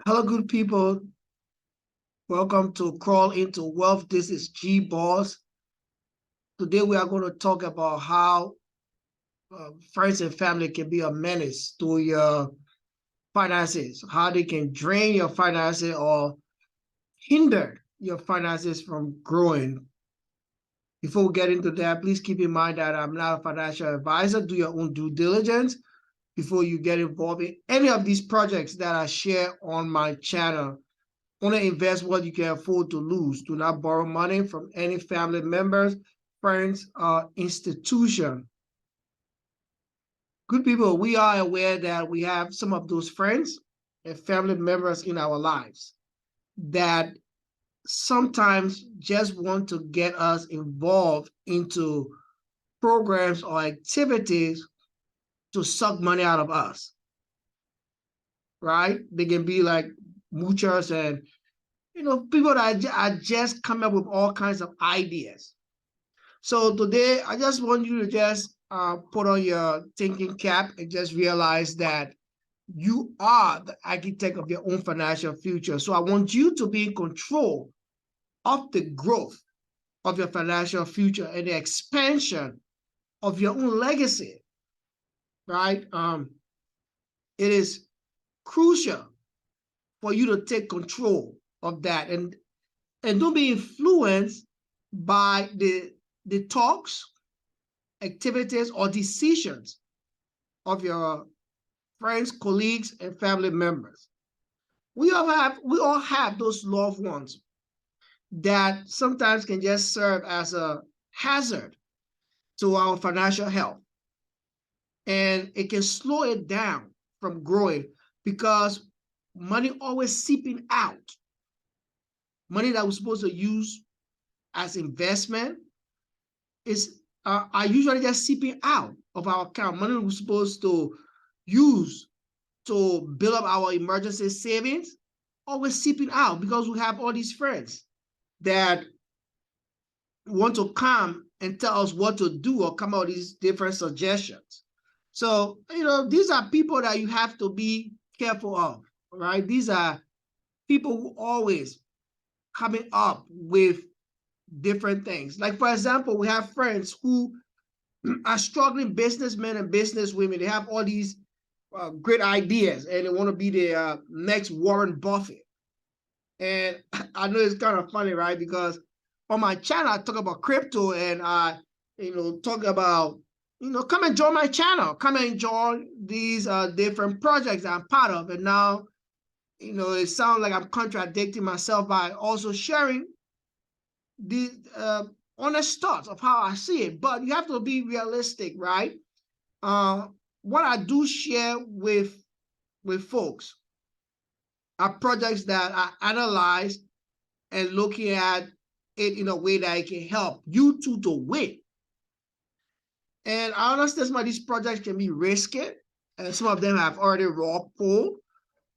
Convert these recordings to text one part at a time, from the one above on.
Hello, good people. Welcome to Crawl into Wealth. This is G Boss. Today, we are going to talk about how friends and family can be a menace to your finances, how they can drain your finances or hinder your finances from growing. Before we get into that, please keep in mind that I'm not a financial advisor. Do your own due diligence before you get involved in any of these projects that I share on my channel. Only invest what you can afford to lose. Do not borrow money from any family members, friends, or institution. Good people, we are aware that we have some of those friends and family members in our lives that sometimes just want to get us involved into programs or activities to suck money out of us, right? They can be like moochers and people that are just coming up with all kinds of ideas. So today, I just want you to just put on your thinking cap and just realize that you are the architect of your own financial future. So I want you to be in control of the growth of your financial future and the expansion of your own legacy, right? It is crucial for you to take control of that and don't be influenced by the talks, activities, or decisions of your friends, colleagues, and family members. We all have those loved ones that sometimes can just serve as a hazard to our financial health. And it can slow it down from growing because money always seeping out. Money that we're supposed to use as investment is are usually just seeping out of our account. Money we're supposed to use to build up our emergency savings always seeping out because we have all these friends that want to come and tell us what to do or come out with these different suggestions. So, these are people that you have to be careful of, right? These are people who always coming up with different things. Like, for example, we have friends who are struggling businessmen and businesswomen. They have all these great ideas and they want to be the next Warren Buffett. And I know it's kind of funny, right? Because on my channel, I talk about crypto and I, talk about, come and join my channel. Come and join these different projects I'm part of. And now, it sounds like I'm contradicting myself by also sharing the honest thoughts of how I see it. But you have to be realistic, right? What I do share with folks are projects that I analyze and looking at it in a way that it can help you to win. And I understand some of these projects can be risky, and some of them have already raw pulled.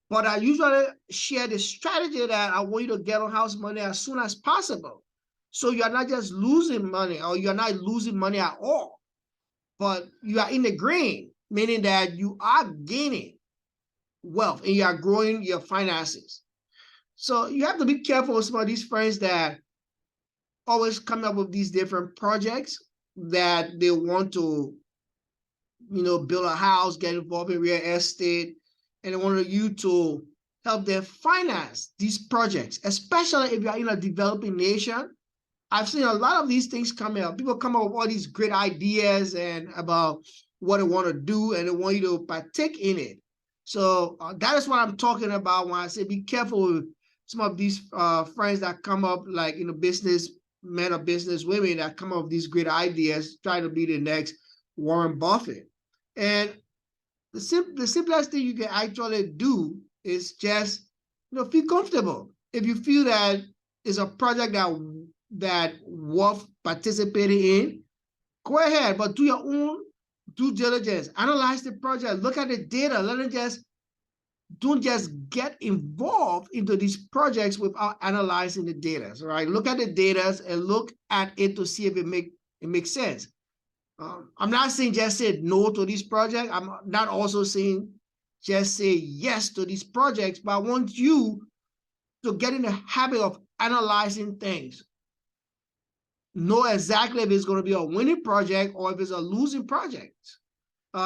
But I usually share the strategy that I want you to get on house money as soon as possible. So you're not just losing money or you're not losing money at all, but you are in the green, meaning that you are gaining wealth and you are growing your finances. So you have to be careful with some of these friends that always come up with these different projects that they want to, build a house, get involved in real estate, and they want you to help them finance these projects, especially if you're in a developing nation. I've seen a lot of these things coming up. People come up with all these great ideas and about what they want to do, and they want you to partake in it. So that is what I'm talking about when I say be careful with some of these friends that come up like, business men or business women that come up with these great ideas, trying to be the next Warren Buffett. And the simplest thing you can actually do is just, feel comfortable. If you feel that it's a project that worth participating in, go ahead, but do your own due diligence. Analyze the project. Look at the data. Don't just get involved into these projects without analyzing the data. Right? Look at the data and look at it to see if it makes sense. I'm not saying just say no to this project. I'm not also saying just say yes to these projects, but I want you to get in the habit of analyzing things. Know exactly if it's going to be a winning project or if it's a losing project.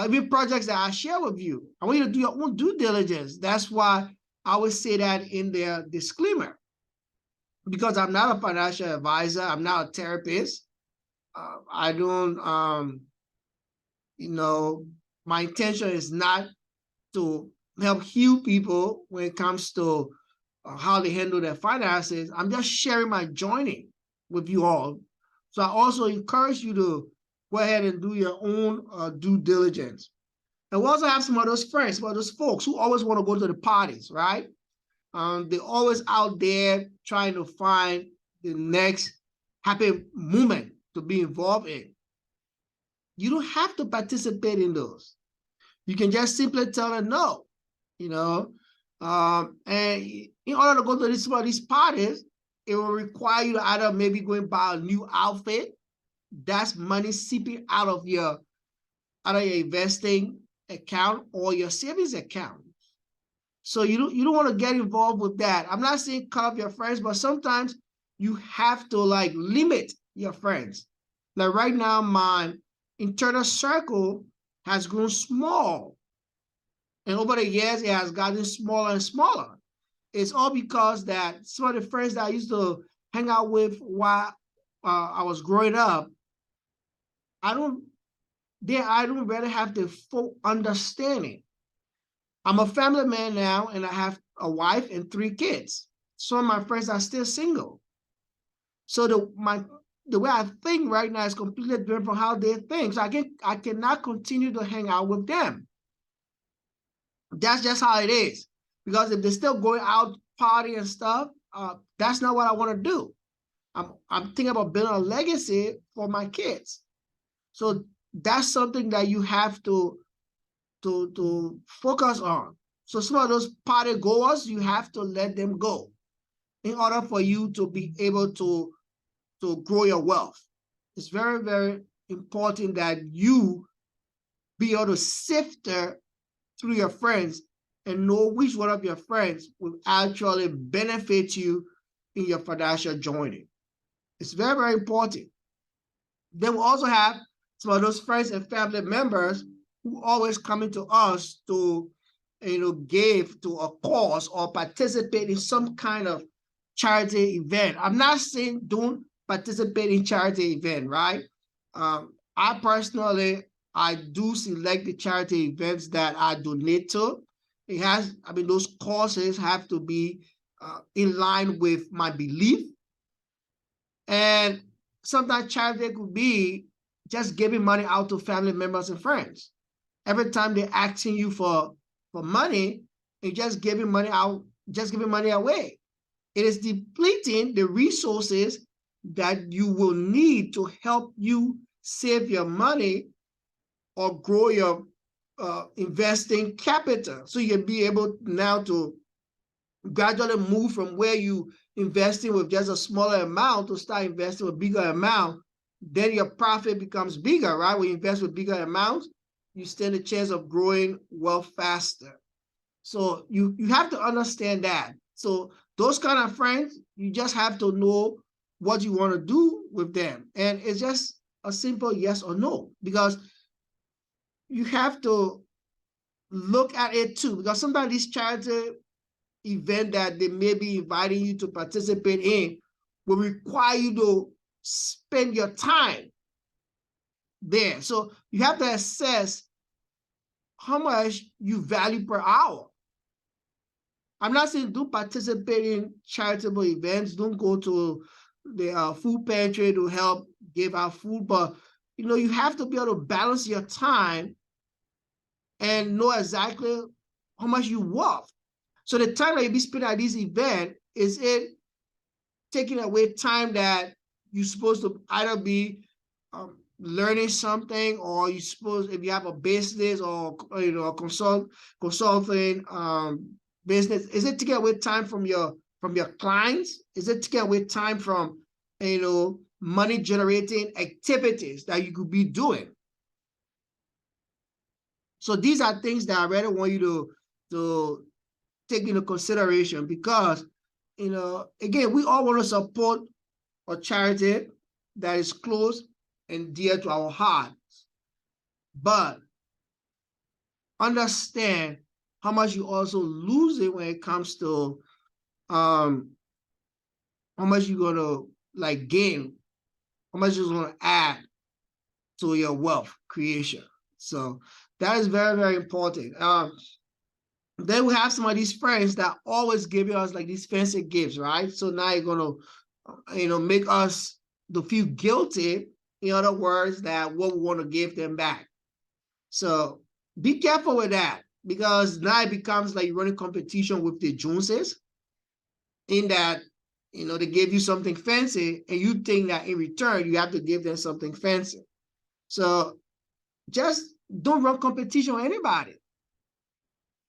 Even projects that I share with you, I want you to do your own due diligence. That's why I would say that in their disclaimer, because I'm not a financial advisor, I'm not a therapist. I don't, my intention is not to help heal people when it comes to how they handle their finances. I'm just sharing my journey with you all. So I also encourage you to go ahead and do your own due diligence. And we also have some of those friends, some of those folks who always want to go to the parties, right? They're always out there trying to find the next happy moment to be involved in. You don't have to participate in those. You can just simply tell them no, and in order to go to some of these parties, it will require you to either maybe go and buy a new outfit. That's money seeping out of your investing account or your savings account. So you don't want to get involved with that. I'm not saying cut off your friends, but sometimes you have to like limit your friends. Like right now, my internal circle has grown small. And over the years, it has gotten smaller and smaller. It's all because that some of the friends that I used to hang out with while I was growing up, I don't really have the full understanding. I'm a family man now, and I have a wife and 3 kids. Some of my friends are still single. So the way I think right now is completely different from how they think. So I cannot continue to hang out with them. That's just how it is. Because if they're still going out party and stuff, that's not what I want to do. I'm thinking about building a legacy for my kids. So that's something that you have to focus on. So some of those party goers, you have to let them go in order for you to be able to grow your wealth. It's very, very important that you be able to sift through your friends and know which one of your friends will actually benefit you in your financial journey. It's very, very important. Then we also have some of those friends and family members who always coming to us to, give to a cause or participate in some kind of charity event. I'm not saying don't participate in charity event, right? I personally, I do select the charity events that I donate to. Those causes have to be in line with my belief. And sometimes charity could be just giving money out to family members and friends. Every time they're asking you for money, and just giving money out, just giving money away. It is depleting the resources that you will need to help you save your money or grow your investing capital. So you can be able now to gradually move from where you investing with just a smaller amount to start investing with bigger amount. Then your profit becomes bigger, right? When you invest with bigger amounts, you stand a chance of growing wealth faster. So you have to understand that. So those kind of friends, you just have to know what you want to do with them. And it's just a simple yes or no, because you have to look at it too, because sometimes these charity event that they may be inviting you to participate in will require you to spend your time there. So you have to assess how much you value per hour. I'm not saying don't participate in charitable events, don't go to the food pantry to help give out food, but you have to be able to balance your time and know exactly how much you worth. So the time that you be spending at this event, is it taking away time that you're supposed to either be learning something, or you suppose if you have a business or a consulting business, is it taking away time from your clients? Is it taking away time from money generating activities that you could be doing? So these are things that I really want you to take into consideration, because, again, we all want to support a charity that is close and dear to our hearts, but understand how much you also lose it when it comes to how much you're going to like gain, how much you're going to add to your wealth creation. So that is very, very important. Then we have some of these friends that always give us like these fancy gifts, right? So now you're going to, make us to feel guilty. In other words, that what we want to give them back. So be careful with that, because now it becomes like you're running competition with the Joneses, in that, they give you something fancy and you think that in return you have to give them something fancy. So just don't run competition with anybody.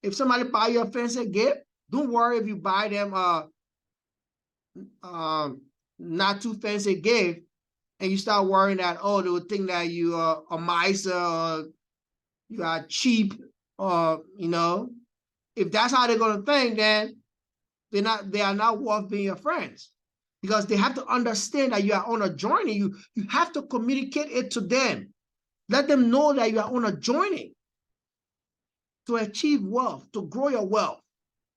If somebody buy you a fancy gift, don't worry if you buy them not too fancy gift, and you start worrying that, oh, they would think that you are a miser, or you are cheap, or if that's how they're gonna think, then they are not worth being your friends, because they have to understand that you are on a journey. You have to communicate it to them. Let them know that you are on a journey to achieve wealth, to grow your wealth.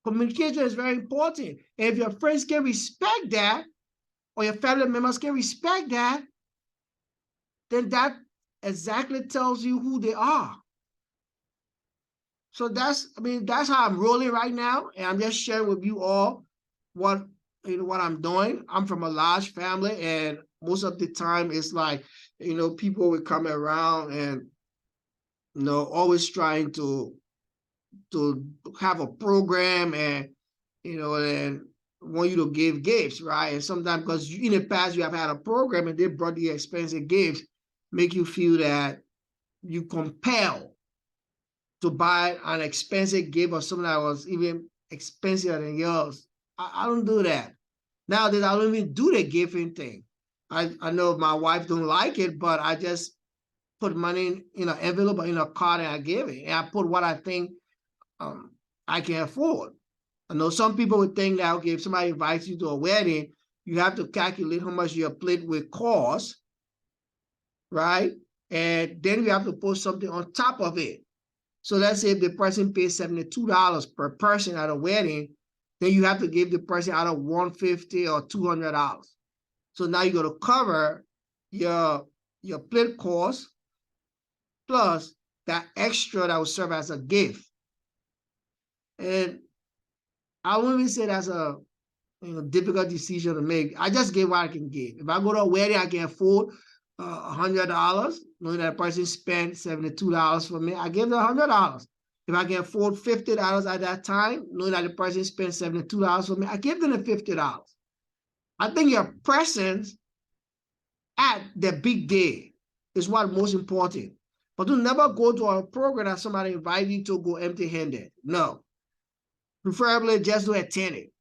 Communication is very important. And if your friends can respect that, or your family members can respect that, then that exactly tells you who they are. So that's how I'm rolling right now. And I'm just sharing with you all what I'm doing. I'm from a large family, and most of the time it's like, people will come around and, always trying to have a program, and, and want you to give gifts, right? And sometimes, because in the past you have had a program and they brought you expensive gifts, make you feel that you compelled to buy an expensive gift or something that was even expensive than yours. I don't do that. Nowadays, I don't even do the gifting thing. I know my wife don't like it, but I just put money in an envelope or in a card and I give it. And I put what I think I can afford. I know some people would think that, okay, if somebody invites you to a wedding, you have to calculate how much your plate will cost, right? And then you have to put something on top of it. So let's say if the person pays $72 per person at a wedding, then you have to give the person out of $150 or $200. So now you're going to cover your plate cost plus that extra that will serve as a gift. And I wouldn't even say that's a difficult decision to make. I just give what I can give. If I go to a wedding, I can afford $100, knowing that person spent $72 for me, I give them $100. If I can afford $50 at that time, knowing that the person spent $72 for me, I give them the $50. I think your presence at the big day is what most important. But do never go to a program that somebody invited you to go empty-handed. No. Preferably just do attend it.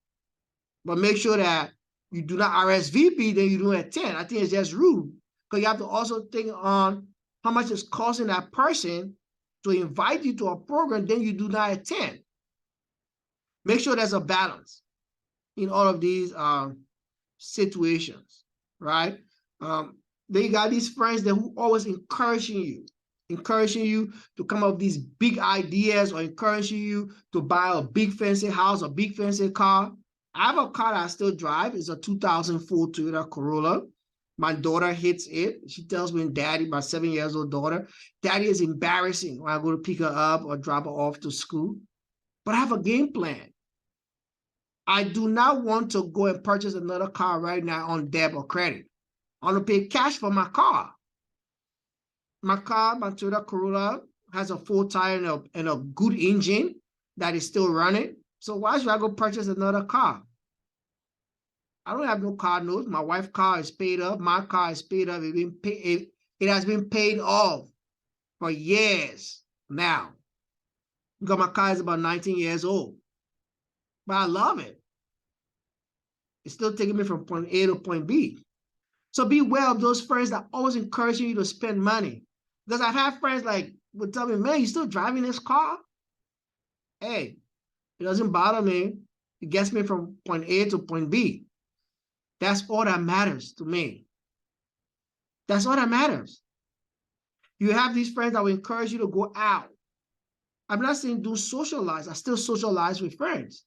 But make sure that you do not RSVP, then you don't attend. I think it's just rude, because you have to also think on how much it's costing that person to invite you to a program, then you do not attend. Make sure there's a balance in all of these situations, right? Then you got these friends that who always encouraging you to come up with these big ideas, or encouraging you to buy a big fancy house, a big fancy car. I have a car that I still drive. It's a 2004 Toyota Corolla. My daughter hates it. She tells me, Daddy, my 7-year-old daughter, Daddy, is embarrassing when I go to pick her up or drop her off to school. But I have a game plan. I do not want to go and purchase another car right now on debt or credit. I want to pay cash for my car. My car, my Toyota Corolla, has a full tire and a good engine that is still running. So why should I go purchase another car? I don't have no car notes. My wife's car is paid up. My car is paid up. It has been paid off for years now, because my car is about 19 years old. But I love it. It's still taking me from point A to point B. So beware of those friends that always encouraging you to spend money. Because I've had friends like would tell me, man, you still driving this car? Hey, It doesn't bother me. It gets me from point A to point B. That's all that matters to me. That's all that matters. You have these friends that will encourage you to go out. I'm not saying do socialize. I still socialize with friends.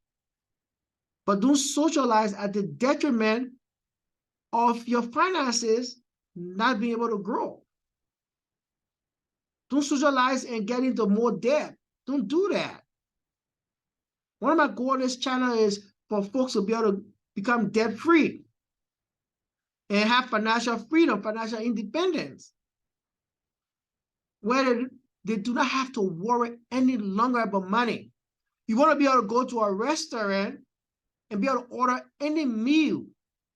But don't socialize at the detriment of your finances not being able to grow. Don't socialize and get into more debt. Don't do that. One of my goals on this channel is for folks to be able to become debt-free and have financial freedom, financial independence, where they do not have to worry any longer about money. You want to be able to go to a restaurant and be able to order any meal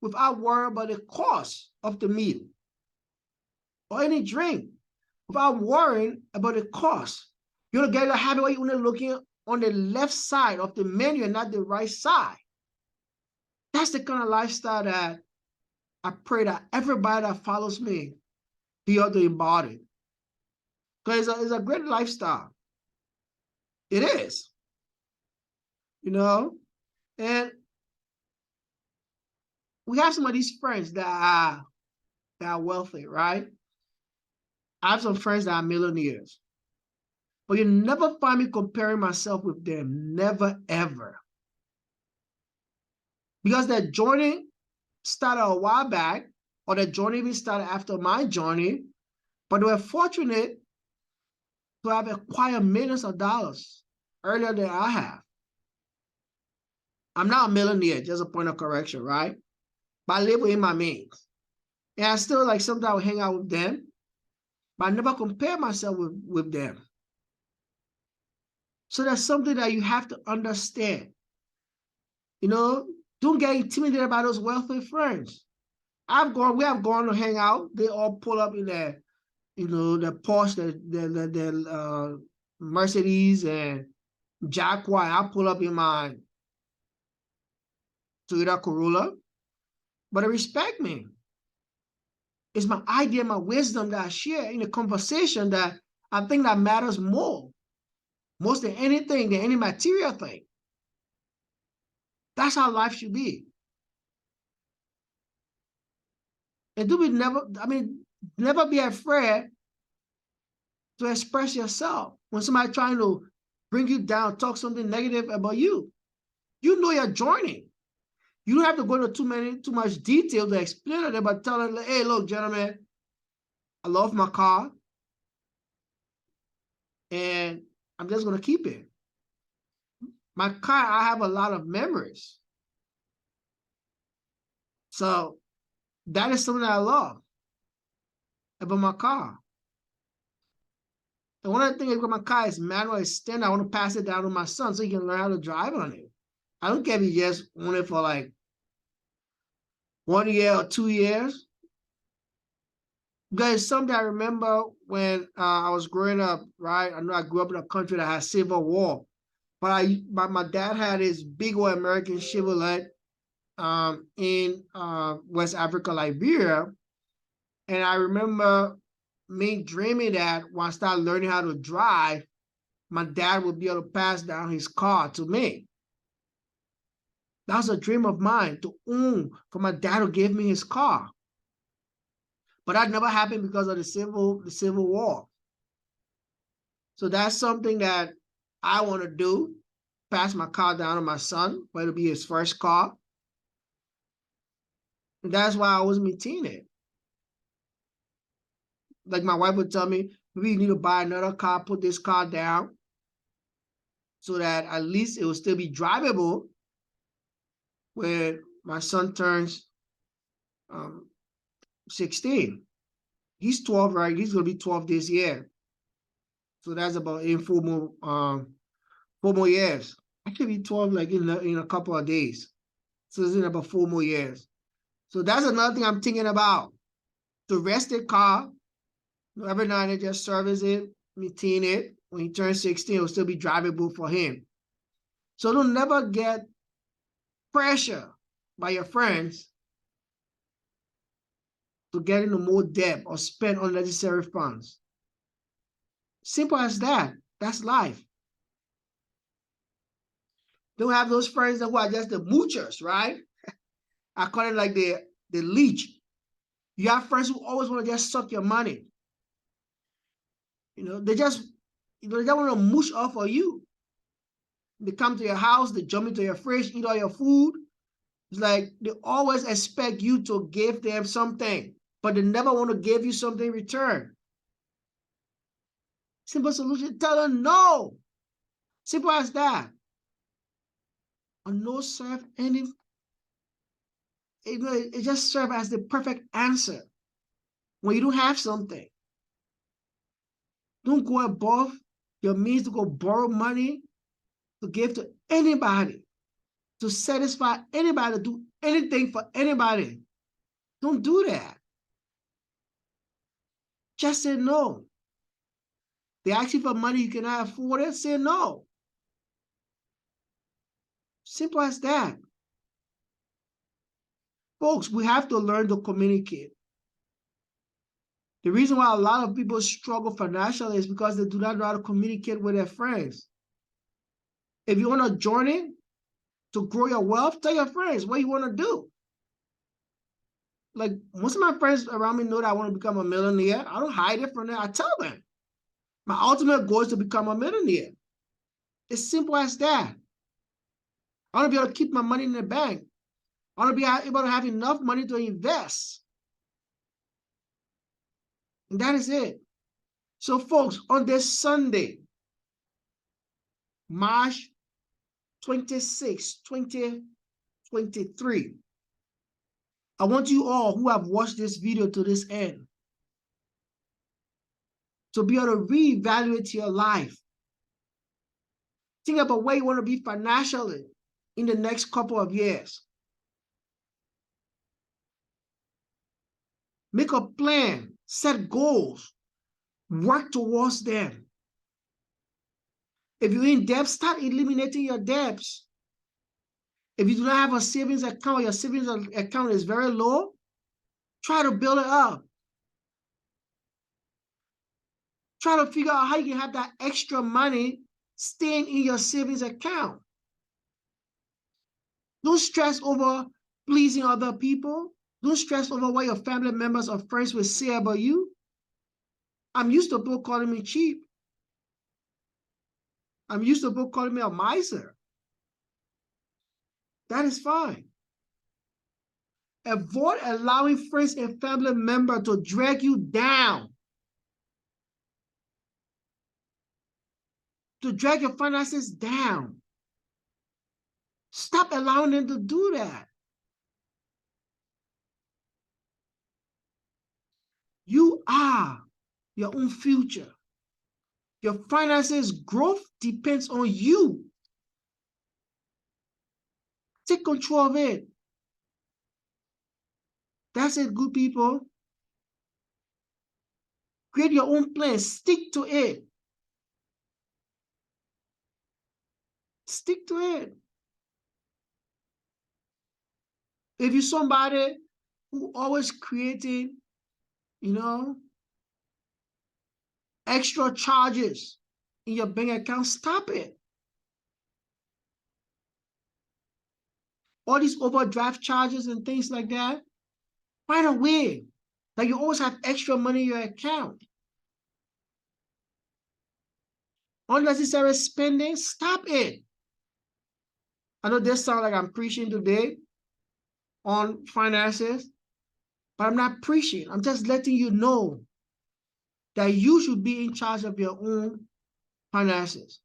without worrying about the cost of the meal, or any drink without worrying about the cost. You want to get a habit where you're only looking on the left side of the menu and not the right side. That's the kind of lifestyle that I pray that everybody that follows me be able to embody. Because it's a great lifestyle. It is. You know? And we have some of these friends that are wealthy, right? I have some friends that are millionaires. But you never find me comparing myself with them. Never, ever. Because their journey started a while back, or their journey even started after my journey, but they were fortunate to have acquired millions of dollars earlier than I have. I'm not a millionaire, just a point of correction, right? But I live within my means. And I still like sometimes hang out with them, but I never compare myself with them. So that's something that you have to understand. You know, don't get intimidated by those wealthy friends. We have gone to hang out. They all pull up in their, you know, the Porsche, the Mercedes and Jaguar. I pull up in my Toyota Corolla, but they respect me. It's my idea, my wisdom that I share in the conversation that I think that matters most than anything, than any material thing. That's how life should be. And never be afraid to express yourself. When somebody trying to bring you down, talk something negative about you, you know you're joining. You don't have to go into too much detail to explain it, but tell them, hey, look, gentlemen, I love my car, and I'm just gonna keep it. My car, I have a lot of memories. So that is something that I love about my car. And one of the things about my car is manual extender. I want to pass it down to my son so he can learn how to drive on it. I don't care if he just own it for like 1 year or 2 years. Because something I remember when I was growing up, right? I know I grew up in a country that had civil war, but my dad had his big old American Chevrolet in West Africa, Liberia. And I remember me dreaming that when I started learning how to drive, my dad would be able to pass down his car to me. That was a dream of mine, to own, for my dad to give me his car. But that never happened because of the Civil War. So that's something that I want to do, pass my car down to my son, but it'll be his first car. And that's why I always maintain it. Like my wife would tell me, maybe you need to buy another car, put this car down, so that at least it will still be drivable when my son turns 16. He's 12, right? He's going to be 12 this year. So that's about in 4 more years. I could be 12 like in a couple of days. So it's in about 4 more years. So that's another thing I'm thinking about. To rest the car, every night I just service it, maintain it. When he turns 16, it'll still be drivable for him. So don't never get pressure by your friends to get into more debt or spend unnecessary funds. Simple as that. That's life. Don't have those friends who are just the moochers, right? I call it like the leech. You have friends who always want to just suck your money. They just want to mooch off of you. They come to your house, they jump into your fridge, eat all your food. It's like they always expect you to give them something, but they never want to give you something in return. Simple solution, tell them no. Simple as that. A no serve any, it just serves as the perfect answer when you don't have something. Don't go above your means to go borrow money to give to anybody, to satisfy anybody, to do anything for anybody. Don't do that. Just say no. They ask you for money you cannot afford it, say no. Simple as that. Folks, we have to learn to communicate. The reason why a lot of people struggle financially is because they do not know how to communicate with their friends. If you want a journey to grow your wealth, tell your friends what you want to do. Like most of my friends around me know that I want to become a millionaire. I don't hide it from them. I tell them. My ultimate goal is to become a millionaire. It's simple as that. I want to be able to keep my money in the bank. I want to be able to have enough money to invest. And that is it. So folks, on this Sunday, March 26, 2023, I want you all who have watched this video to this end to be able to reevaluate your life. Think about where you want to be financially in the next couple of years. Make a plan, set goals, work towards them. If you're in debt, start eliminating your debts. If you do not have a savings account, your savings account is very low, try to build it up. Try to figure out how you can have that extra money staying in your savings account. Don't stress over pleasing other people. Don't stress over what your family members or friends will say about you. I'm used to people calling me cheap. I'm used to people calling me a miser. That is fine. Avoid allowing friends and family members to drag you down, to drag your finances down. Stop allowing them to do that. You are your own future. Your finances growth depends on you. Take control of it. That's it, good people. Create your own plan. Stick to it. Stick to it. If you're somebody who always creating, extra charges in your bank account, stop it. All these overdraft charges and things like that, find a way that you always have extra money in your account. Unnecessary spending, stop it. I know this sounds like I'm preaching today on finances, but I'm not preaching. I'm just letting you know that you should be in charge of your own finances.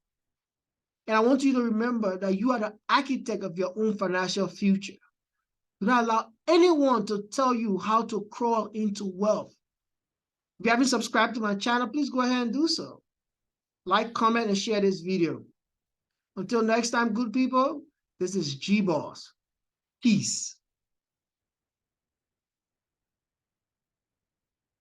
And I want you to remember that you are the architect of your own financial future. Do not allow anyone to tell you how to crawl into wealth. If you haven't subscribed to my channel, please go ahead and do so. Like, comment, and share this video. Until next time, good people, this is G-Boss. Peace.